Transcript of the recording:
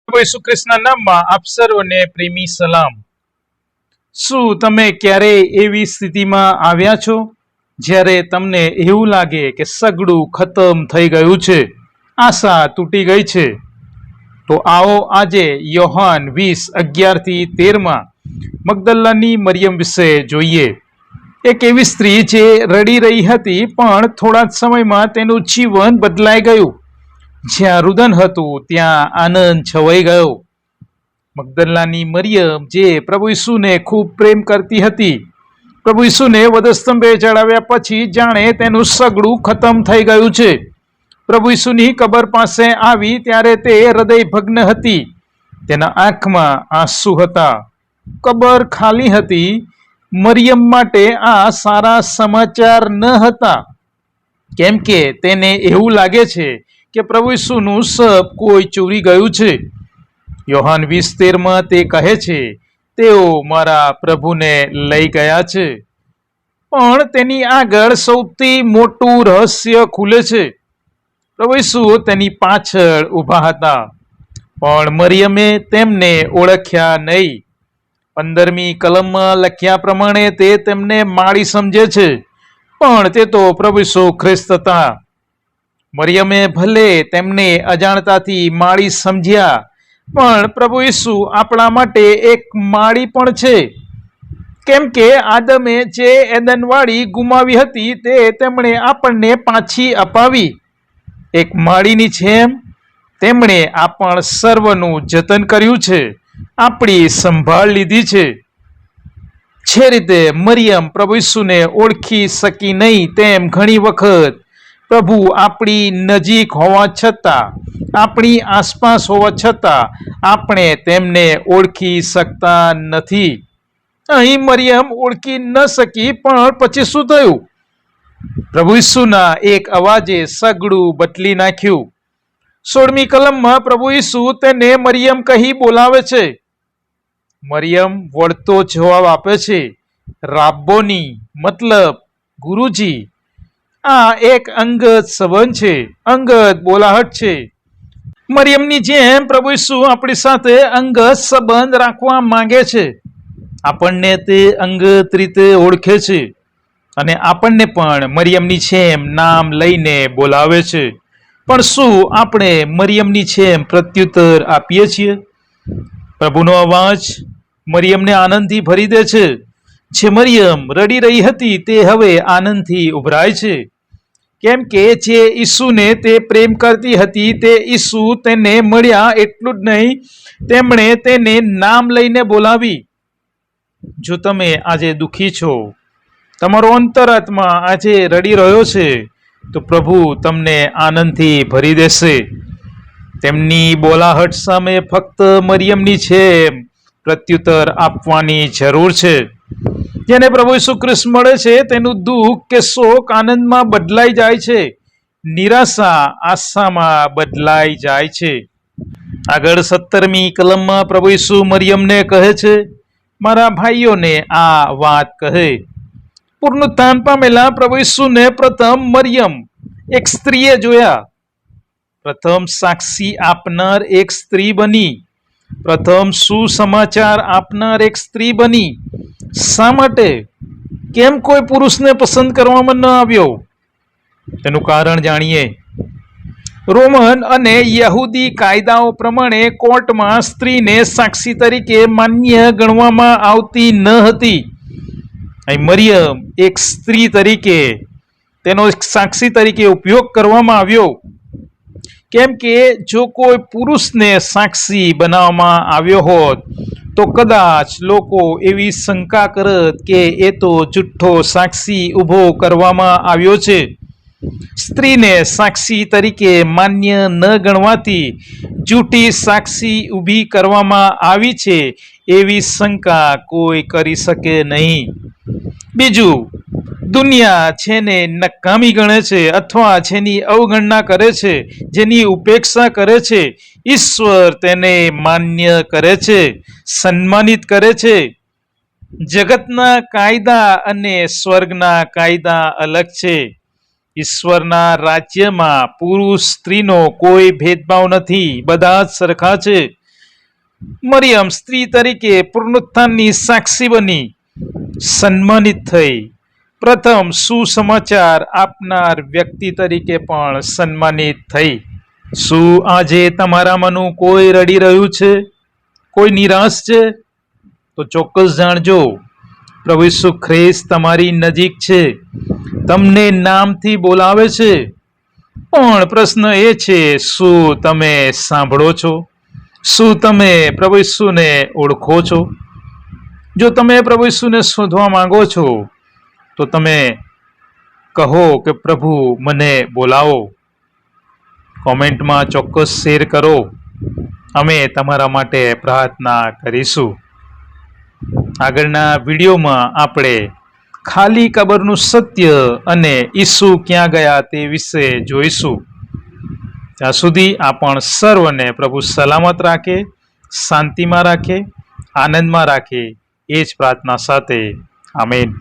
પ્રભુ ઈસુ ખ્રિસ્તના નામમાં આપ સર્વને પ્રેમી સલામ. શું તમે ક્યારેય એવી સ્થિતિમાં આવ્યા છો જ્યારે તમને એવું લાગે કે સગડું ખતમ થઈ ગયું છે, આશા તૂટી ગઈ છે? તો આવો આજે યોહાન 20:11-13 મગદલ્લાની મરિયમ વિશે જોઈએ. એક એવી સ્ત્રી જે રડી રહી હતી, પણ થોડા જ સમયમાં તેનું જીવન બદલાઈ ગયું. જ્યાં રુદન હતું ત્યાં આનંદ છવાઈ ગયો. મગદલ્લાની મરિયમ જે પ્રભુ ઈસુને ખૂબ પ્રેમ કરતી હતી, પ્રભુ ઈસુને વધસ્તંભે ચડાવ્યા પછી જાણે તેનું સગડું ખતમ થઈ ગયું છે. પ્રભુ ઈસુની કબર પાસે આવી ત્યારે તે હૃદય ભગ્ન હતી. તેના આંખમાં આંસુ હતા. કબર ખાલી હતી. મરિયમ માટે આ સારા સમાચાર ન હતા, કેમ કે તેને એવું લાગે છે કે પ્રભુ ઈસુનું શબ કોઈ ચોરી ગયું છે. યોહાન 20:13 તે કહે છે, તેઓ મારા પ્રભુને લઈ ગયા છે. પણ તેની આગળ સૌથી મોટું રહસ્ય ખુલે છે. પ્રભુ ઈસુ તેની પાછળ ઊભા હતા, પણ મરિયમે તેમને ઓળખ્યા નહીં. 15મી કલમમાં લખ્યા પ્રમાણે તે તેમને માળી સમજે છે, પણ તે તો પ્રભુ ઈસુ ખ્રિસ્ત હતા. મરિયમે ભલે તેમને અજાણતાથી માળી સમજ્યા, પણ પ્રભુ ઈસુ આપણા માટે એક માળી પણ છે. કેમ કે આદમે જે એદનવાળી ગુમાવી હતી તે તેમણે આપણને પાછી અપાવી. એક માળીની જેમ તેમણે આપણ સર્વનું જતન કર્યું છે, આપણી સંભાળ લીધી છે. જે રીતે મરિયમ પ્રભુ ઈસુને ઓળખી શકી નહીં, તેમ ઘણી વખત પ્રભુ આપણી નજીક હોવા છતાં, આપણી આસપાસ હોવા છતાં આપણે તેમને ઓળખી શકતા નથી. અહીં મરિયમ ઓળખી ન શકી, પણ પછી શું થયું? પ્રભુ ઈસુના એક અવાજે સગડું બદલી નાખ્યું. 16મી કલમમાં પ્રભુ ઈસુ તેને મરિયમ કહી બોલાવે છે. મરિયમ વળતો જવાબ આપે છે, રાબ્બોની, મતલબ ગુરુજી. આ એક અંગત સંબંધ છે, અંગત બોલાહટ છે. મરિયમની જેમ પ્રભુ ઈસુ આપણી સાથે અંગત સંબંધ રાખવા માંગે છે. આપણને તે અંગત રીતે ઓળખે છે અને આપણને પણ મરિયમની જેમ નામ લઈને બોલાવે છે. પણ શું આપણે મરિયમની જેમ પ્રત્યુત્તર આપીએ છીએ? પ્રભુનો અવાજ મરિયમને આનંદથી ભરી દે છે. જે મરિયમ રડી રહી હતી તે હવે આનંદથી ઉભરાય છે. કેમ કે જે ઈસુને તે પ્રેમ કરતી હતી તે ઈસુ તેને મળ્યા. એટલું જ નહીં, તેમણે તેને નામ લઈને બોલાવી. જો તમે આજે દુઃખી છો, તમારો અંતરાત્મા આજે રડી રહ્યો છે, તો પ્રભુ તમને આનંદથી ભરી દેશે. તેમની બોલાહટ સામે ફક્ત મરિયમની જેમ પ્રત્યુત્તર આપવાની જરૂર છે. જેને પ્રભુ ઈસુ ખ્રિસ્ત મળે છે તેનું દુઃખ કે શોક આનંદમાં બદલાઈ જાય છે, નિરાશા આશામાં બદલાઈ જાય છે. આગળ 17મી કલમમાં પ્રભુ ઈસુ મરિયમને કહે છે, મારા ભાઈઓને આ વાત કહે. પુનરુત્થાન પામેલા પ્રભુ ઈસુને પ્રથમ મરિયમ એક સ્ત્રીએ જોયા. પ્રથમ સાક્ષી આપનાર એક સ્ત્રી બની. પ્રથમ સુસમાચાર આપનાર એક સ્ત્રી બની. શા માટે? કેમ કોઈ પુરુષને પસંદ કરવામાં ન આવ્યો? તેનું કારણ જાણીએ. રોમન અને યહૂદી કાયદાઓ પ્રમાણે કોર્ટમાં સ્ત્રીને સાક્ષી તરીકે માન્ય ગણવામાં આવતી ન હતી. અહીં મરિયમ એક સ્ત્રી તરીકે, તેનો સાક્ષી તરીકે ઉપયોગ કરવામાં આવ્યો. કેમ કે જો કોઈ પુરુષને સાક્ષી બનાવવામાં આવ્યો હોત તો કદાચ લોકો એવી શંકા કરત કે એ તો જુઠ્ઠો સાક્ષી ઊભો કરવામાં આવ્યો છે. સ્ત્રીને સાક્ષી તરીકે માન્ય ન ગણવાથી જૂઠી સાક્ષી ઊભી કરવામાં આવી છે એવી શંકા કોઈ કરી શકે નહીં. બીજું, દુનિયા જેને નકામી ગણે છે અથવા જેની અવગણના કરે છે, જેની ઉપેક્ષા કરે છે, ઈશ્વર તેને માન્ય કરે છે, સન્માનિત કરે છે. જગતના કાયદા અને સ્વર્ગના કાયદા અલગ છે. ઈશ્વરના રાજ્યમાં પુરુષ સ્ત્રીનો કોઈ ભેદભાવ નથી, બધા જ સરખા છે. મરિયમ સ્ત્રી તરીકે પુનરુત્થાનની સાક્ષી બની સન્માનિત થઈ, પ્રથમ સુસમાચાર આપનાર વ્યક્તિ તરીકે પણ સન્માનિત થઈ. શું આજે તમારામાંનું કોઈ રડી રહ્યું છે, કોઈ નિરાશ છે? તો ચોક્કસ જાણજો, પ્રભુ ઈસુ ખ્રિસ્ત તમારી નજીક છે, તમને નામથી બોલાવે છે. પણ પ્રશ્ન એ છે, શું તમે સાંભળો છો? શું તમે પ્રભુ ઈસુને ઓળખો છો? જો તમે પ્રભુ ઈસુને શોધવા માંગો છો તો તમે કહો કે પ્રભુ મને બોલાવો. કોમેન્ટમાં ચોક્કસ શેર કરો, અમે તમારા માટે પ્રાર્થના કરીશું. આગળના વિડીયોમાં આપણે ખાલી કબરનું સત્ય અને ઈસુ ક્યાં ગયા તે વિશે જોઈશું. ત્યાં સુધી આપણ સર્વને પ્રભુ સલામત રાખે, શાંતિમાં રાખે, આનંદમાં રાખે, એ જ પ્રાર્થના સાથે. આમીન.